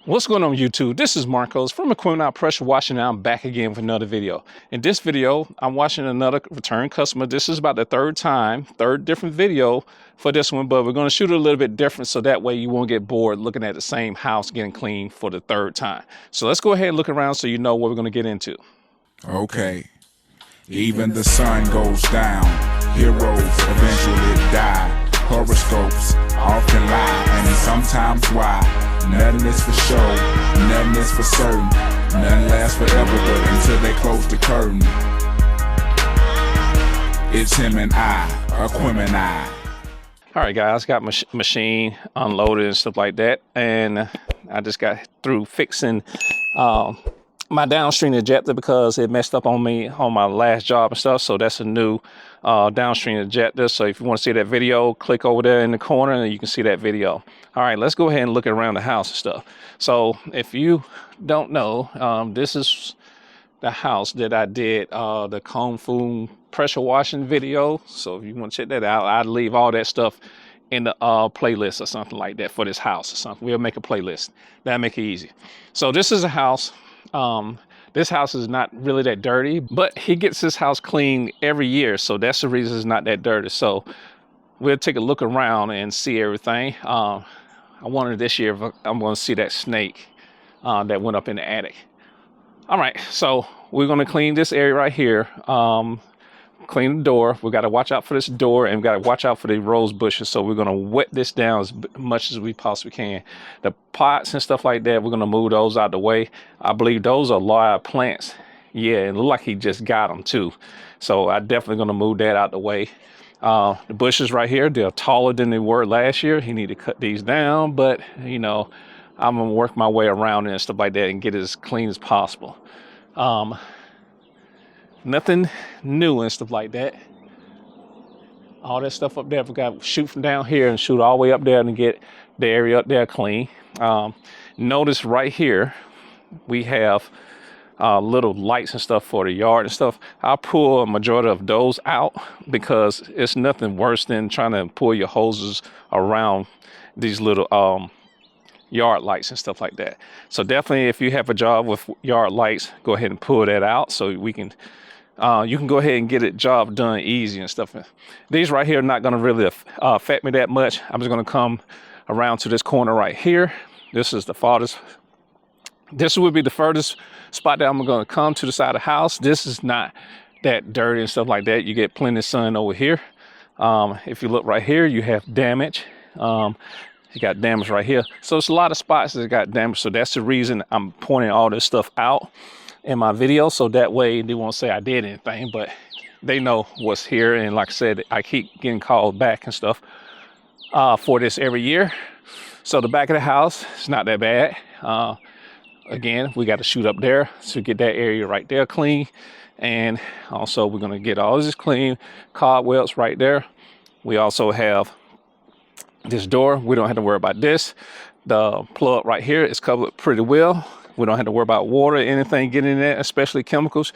What's going on YouTube? This is Marcos from Equipment Out Pressure Washing, and I'm back again with another video. In this video, I'm washing another return customer. This is about the third different video for this one, but we're going to shoot it a little bit different so that way you won't get bored looking at the same house getting cleaned for the third time. So let's go ahead and look around so you know what we're going to get into. Okay, even the sun goes down, heroes eventually die, horoscopes often lie, and sometimes why. Nothing is for show, nothing is for certain, nothing lasts forever but until they close the curtain. It's him and I, Equipment I. All right, guys, got my machine unloaded and stuff like that, and I just got through fixing my downstream ejector because it messed up on me on my last job and stuff. So that's a new downstream ejector. So if you want to see that video, click over there in the corner and you can see that video. All right, let's go ahead and look around the house and stuff. So if you don't know, this is the house that I did the Kung Fu pressure washing video. So if you want to check that out, I'd leave all that stuff in the playlist or something like that for this house or something. We'll make a playlist. That'll make it easy. So this is a house. This house is not really that dirty, but he gets his house cleaned every year. So that's the reason it's not that dirty. So we'll take a look around and see everything. I wonder this year if I'm going to see that snake that went up in the attic. All right, so we're going to clean this area right here. Clean the door. We got to watch out for this door, and we got to watch out for the rose bushes. So we're going to wet this down as much as we possibly can. The pots and stuff like that, we're going to move those out the way. I believe those are live plants. Yeah, it looked like he just got them too. So I'm definitely going to move that out the way. The bushes right here, they're taller than they were last year. He need to cut these down, but you know, I'm going to work my way around it and stuff like that and get it as clean as possible. Nothing new and stuff like that. All that stuff up there, we got to shoot from down here and shoot all the way up there and get the area up there clean. Notice right here, we have little lights and stuff for the yard and stuff. I'll pull a majority of those out because it's nothing worse than trying to pull your hoses around these little yard lights and stuff like that. So definitely if you have a job with yard lights, go ahead and pull that out so we can you can go ahead and get it job done easy and stuff. These right here are not going to really affect me that much. I'm just going to come around to this corner right here. This is the farthest. This would be the furthest spot that I'm going to come to the side of the house. This is not that dirty and stuff like that. You get plenty of sun over here. If you look right here, you have damage. You got damage right here. So it's a lot of spots that got damage. So that's the reason I'm pointing all this stuff out in my video, so that way they won't say I did anything, but they know what's here. And like I said, I keep getting called back and stuff for this every year. So the back of the house, it's not that bad. Again, we got to shoot up there to get that area right there clean. And also we're going to get all this clean, cobwebs right there. We also have this door. We don't have to worry about this. The plug right here is covered pretty well. We don't have to worry about water, anything getting in there, especially chemicals.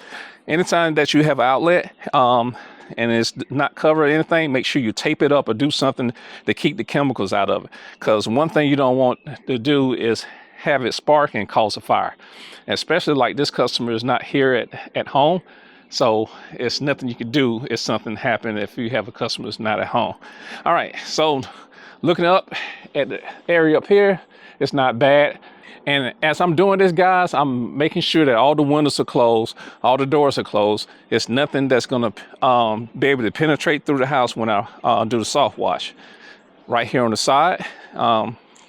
Anytime that you have an outlet and it's not covered or anything, make sure you tape it up or do something to keep the chemicals out of it. Because one thing you don't want to do is have it spark and cause a fire. And especially like this customer is not here at home. So it's nothing you can do if something happened if you have a customer that's not at home. All right, so looking up at the area up here, it's not bad. And as I'm doing this, guys, I'm making sure that all the windows are closed, all the doors are closed. It's nothing that's gonna be able to penetrate through the house when I do the soft wash. Right here on the side,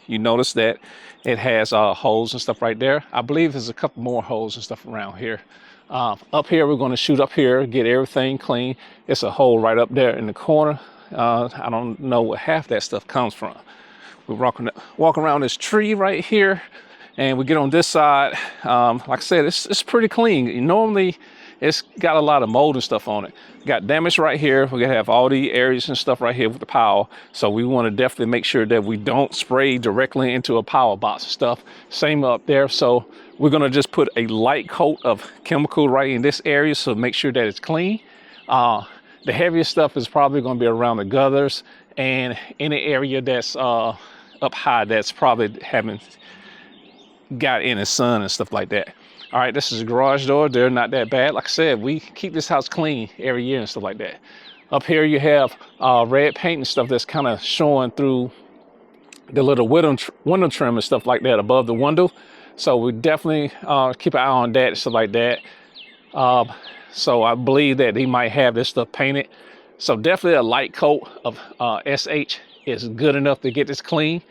you notice that it has holes and stuff right there. I believe there's a couple more holes and stuff around here. Up here, we're gonna shoot up here, get everything clean. It's a hole right up there in the corner. I don't know where half that stuff comes from. We walk around this tree right here. And we get on this side, like I said, it's pretty clean. Normally, it's got a lot of mold and stuff on it. Got damage right here. We're gonna have all the areas and stuff right here with the power. So we want to definitely make sure that we don't spray directly into a power box and stuff. Same up there. So we're gonna just put a light coat of chemical right in this area. So make sure that it's clean. The heaviest stuff is probably gonna be around the gutters and any area that's up high that's probably having got any sun and stuff like that. All right, this is a garage door. They're not that bad. Like I said, we keep this house clean every year and stuff like that. Up here you have red paint and stuff that's kind of showing through the little window trim and stuff like that above the window. So we definitely keep an eye on that and stuff like that. So I believe that he might have this stuff painted. So definitely a light coat of SH is good enough to get this clean.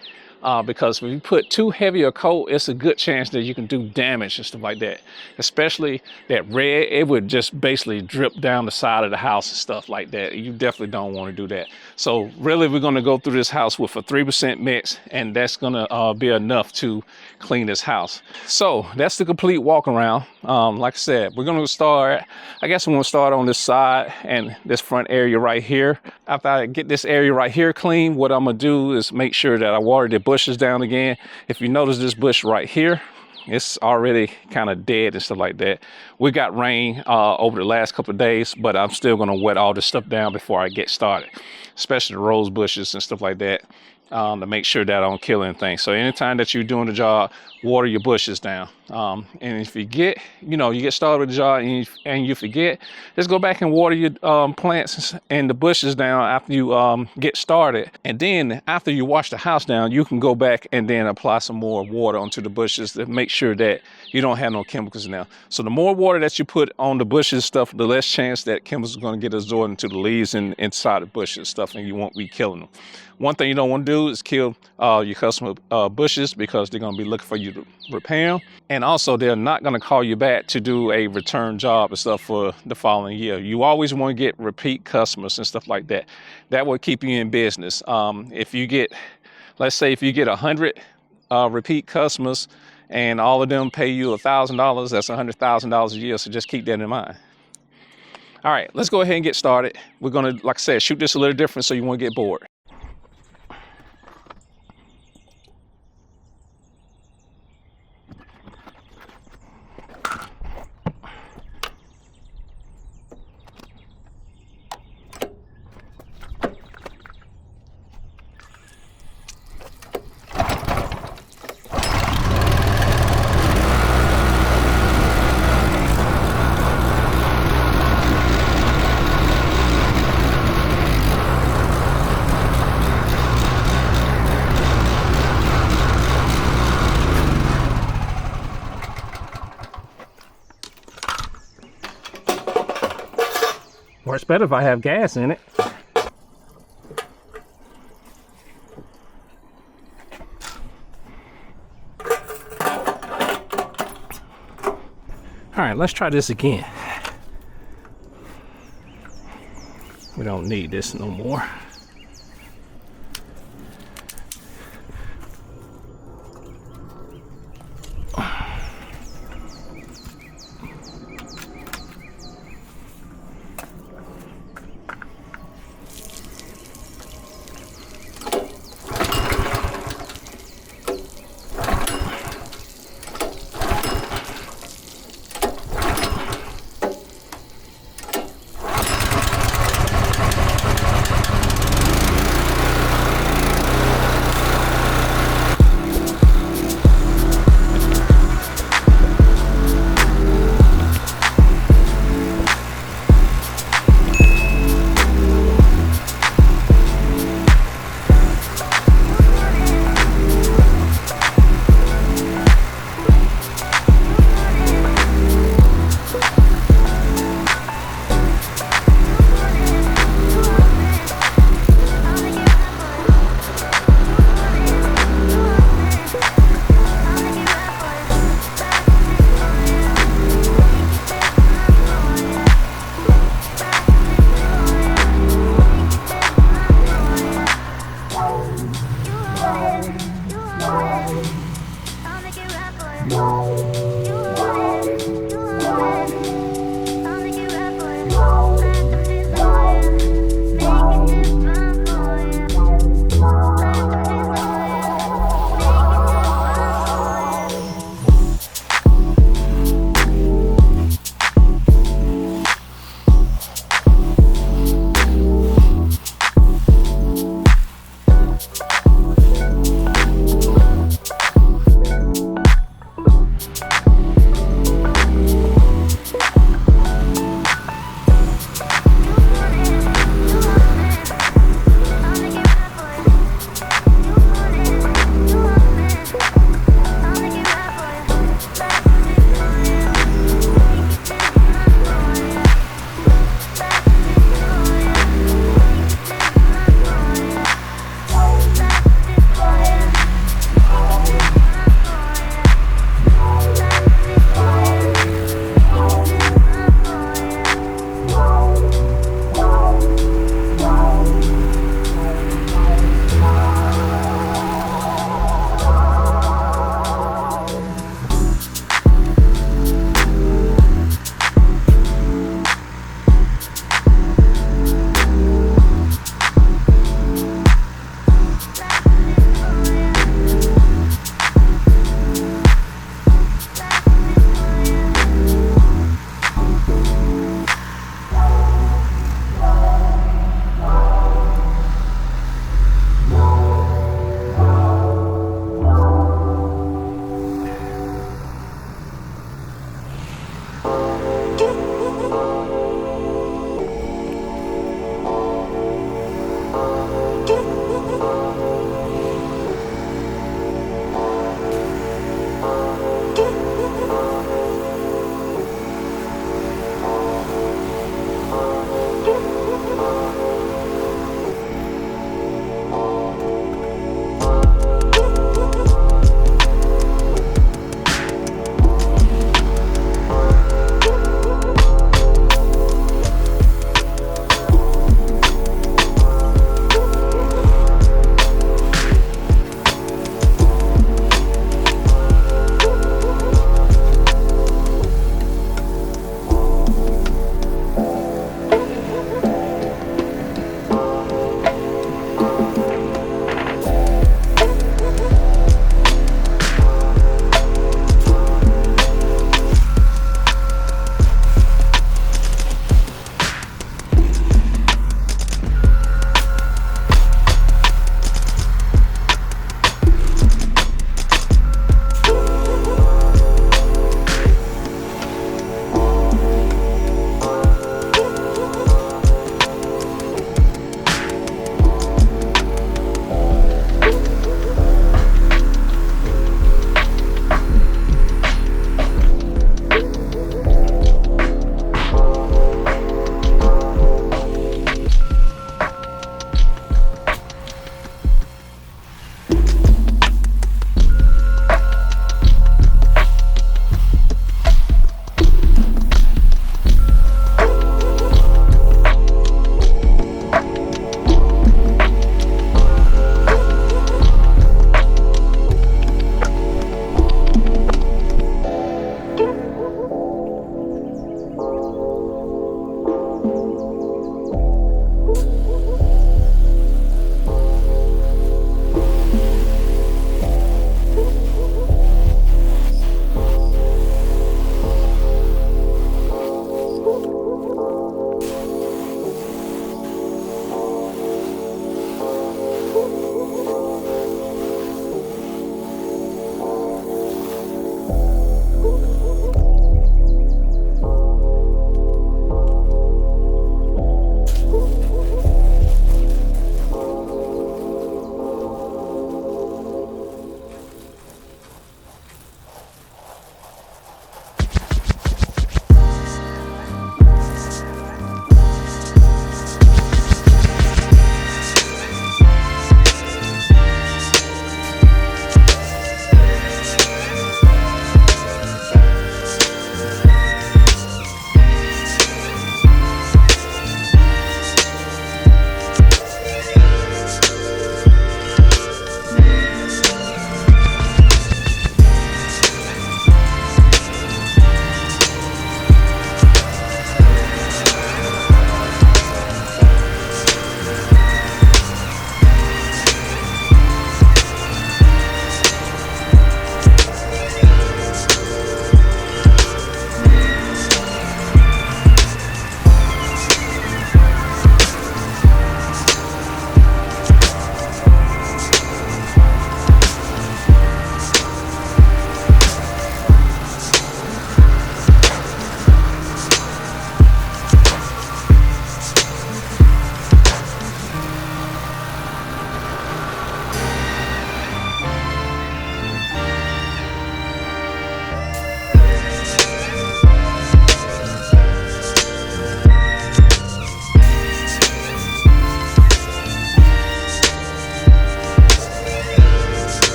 Because if you put too heavy a coat, it's a good chance that you can do damage and stuff like that. Especially that red, it would just basically drip down the side of the house and stuff like that. You definitely don't want to do that. So really, we're going to go through this house with a 3% mix, and that's going to be enough to clean this house. So that's the complete walk around. Like I said, we're going to start, I guess I'm going to start on this side and this front area right here. After I get this area right here clean, what I'm going to do is make sure that I water the bushes down again. If you notice this bush right here, it's already kind of dead and stuff like that. We got rain over the last couple of days, but I'm still going to wet all this stuff down before I get started, especially the rose bushes and stuff like that, to make sure that I don't kill anything. So anytime that you're doing the job, water your bushes down. And if you get, you get started with the job and you forget, just go back and water your plants and the bushes down after you get started. And then after you wash the house down, you can go back and then apply some more water onto the bushes to make sure that you don't have no chemicals now. So the more water that you put on the bushes stuff, the less chance that chemicals are going to get absorbed into the leaves and inside the bushes stuff, and you won't be killing them. One thing you don't want to do is kill your customer bushes, because they're going to be looking for you to repair them. And also, they're not going to call you back to do a return job and stuff for the following year. You always want to get repeat customers and stuff like that. That will keep you in business. If you get, let's say if you get 100 repeat customers and all of them pay you $1,000, that's $100,000 a year. So just keep that in mind. All right, let's go ahead and get started. We're going to, like I said, shoot this a little different so you won't get bored. Works better if I have gas in it. All right, let's try this again. We don't need this no more.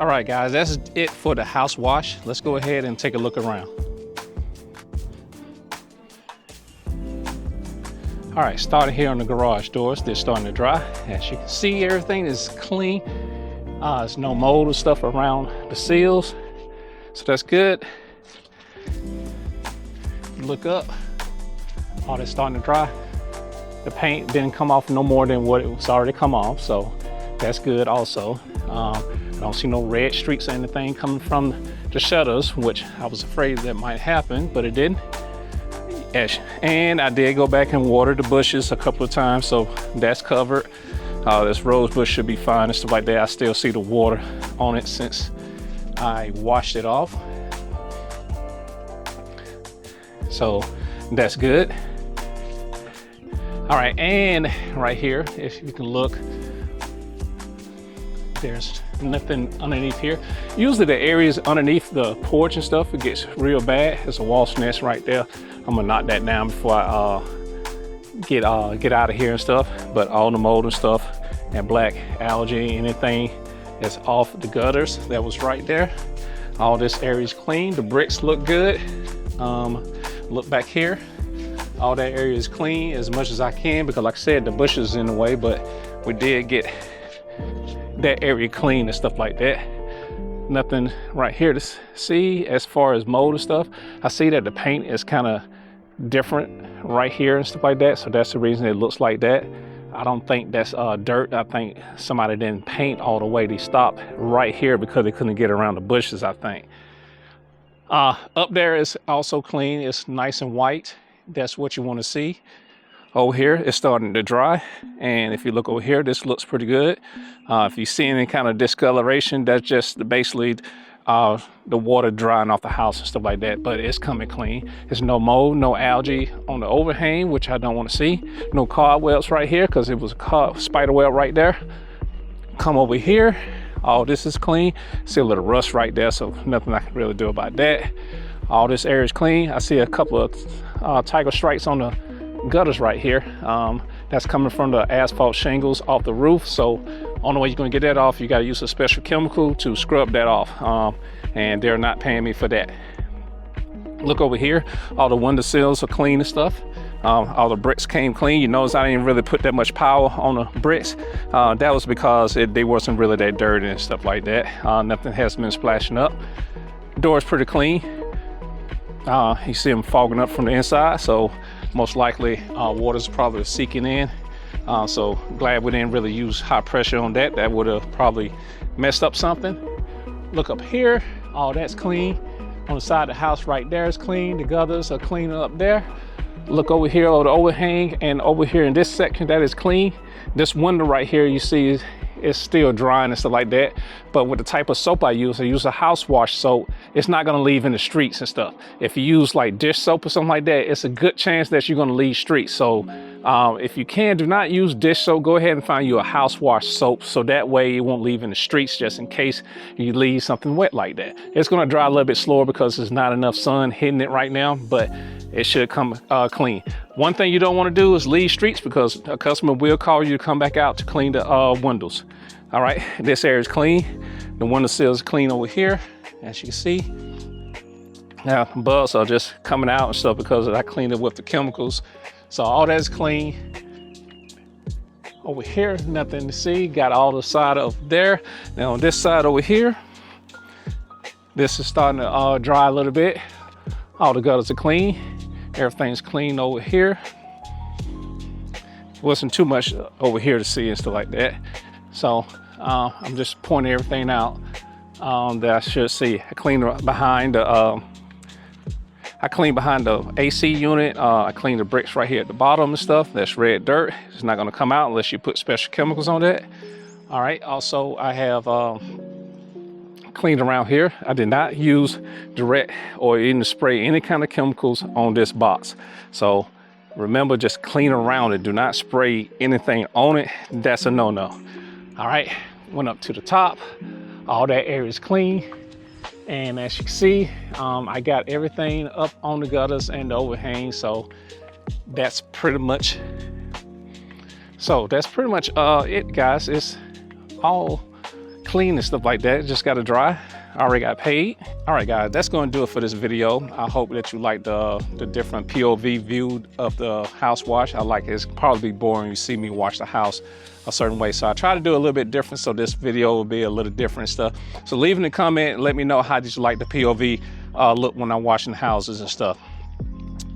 All right, guys, that's it for the house wash. Let's go ahead and take a look around. All right, starting here on the garage doors, they're starting to dry. As you can see, everything is clean. There's no mold or stuff around the seals, so that's good. Look up, all that's starting to dry. The paint didn't come off no more than what it was already come off, so that's good also. I don't see no red streaks or anything coming from the shutters, which I was afraid that might happen, but it didn't. And I did go back and water the bushes a couple of times, so that's covered. This rose bush should be fine and stuff like that. I still see the water on it since I washed it off. So that's good. All right, and right here, if you can look, there's nothing underneath here. Usually the areas underneath the porch and stuff, it gets real bad. There's a wasp nest right there. I'm gonna knock that down before I get out of here and stuff. But all the mold and stuff and black algae, anything that's off the gutters that was right there. All this area is clean. The bricks look good. Look back here. All that area is clean as much as I can because, like I said, the bushes is in the way, but we did get that area clean and stuff like that. Nothing right here to see as far as mold and stuff. I see that the paint is kind of different right here and stuff like that, so that's the reason it looks like that. I don't think that's dirt. I think somebody didn't paint all the way. They stopped right here because they couldn't get around the bushes, I think. Up there is also clean. It's nice and white. That's what you want to see. Over here, it's starting to dry. And if you look over here, this looks pretty good. If you see any kind of discoloration, that's just basically the water drying off the house and stuff like that, but it's coming clean. There's no mold, no algae on the overhang, which I don't want to see. No cobwebs right here because it was a spider web right there. Come over here, all this is clean. See a little rust right there, so nothing I can really do about that. All this area is clean. I see a couple of tiger stripes on the gutters right here. That's coming from the asphalt shingles off the roof, so only way you're going to get that off, you got to use a special chemical to scrub that off, and they're not paying me for that. Look over here, all the window sills are clean and stuff. All the bricks came clean. You notice I didn't really put that much power on the bricks. That was because they wasn't really that dirty and stuff like that. Nothing has been splashing up. Door is pretty clean. You see them fogging up from the inside, so most likely water's probably seeking in. So glad we didn't really use high pressure on that. That would have probably messed up something. Look up here, all that's clean. On the side of the house right there is clean. The gutters are clean up there. Look over here over the overhang, and over here in this section that is clean. This window right here you see is still drying and stuff like that, but with the type of soap I use a house wash soap. It's not going to leave in the streets and stuff. If you use like dish soap or something like that, it's a good chance that you're going to leave streets. So if you can, do not use dish soap. Go ahead and find you a house wash soap, so that way it won't leave in the streets, just in case you leave something wet like that. It's going to dry a little bit slower because there's not enough sun hitting it right now, but it should come clean. One thing you don't want to do is leave streets, because a customer will call you to come back out to clean the windows. All right, this area is clean. The window sill is clean over here, as you can see. Now bugs are just coming out and stuff because I cleaned it with the chemicals. So all that's clean. Over here, nothing to see. Got all the side of there. Now on this side over here, this is starting to dry a little bit. All the gutters are clean. Everything's clean over here. Wasn't too much over here to see and stuff like that. So I'm just pointing everything out that I should see. I cleaned behind the AC unit. I cleaned the bricks right here at the bottom and stuff. That's red dirt. It's not going to come out unless you put special chemicals on that. All right. Also, I have cleaned around here. I did not use direct or even spray any kind of chemicals on this box. So remember, just clean around it. Do not spray anything on it. That's a no-no. All right. Went up to the top. All that area is clean. And as you can see, I got everything up on the gutters and the overhang. So that's pretty much it, guys. It's all clean and stuff like that. Just got to dry. I already got paid. All right, guys, that's going to do it for this video. I hope that you like the different POV view of the house wash. I like it. It's probably boring. You see me wash the house a certain way. So I try to do a little bit different. So this video will be a little different stuff. So leave in the comment, let me know how did you like the POV look when I'm washing houses and stuff.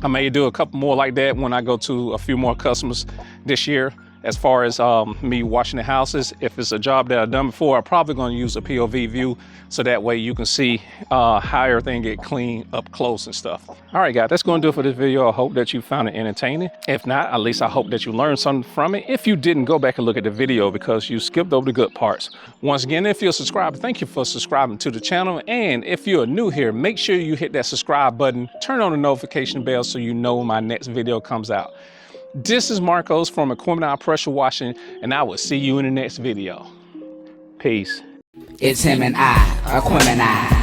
I may do a couple more like that when I go to a few more customers this year. As far as me washing the houses, if it's a job that I've done before, I'm probably going to use a POV view so that way you can see how everything get clean up close and stuff. All right, guys, that's going to do it for this video. I hope that you found it entertaining. If not, at least I hope that you learned something from it. If you didn't, go back and look at the video because you skipped over the good parts. Once again, if you're subscribed, thank you for subscribing to the channel. And if you're new here, make sure you hit that subscribe button, turn on the notification bell so you know when my next video comes out. This is Marcos from Equipment Pressure Washing, and I will see you in the next video. Peace. It's him and I, Equipment.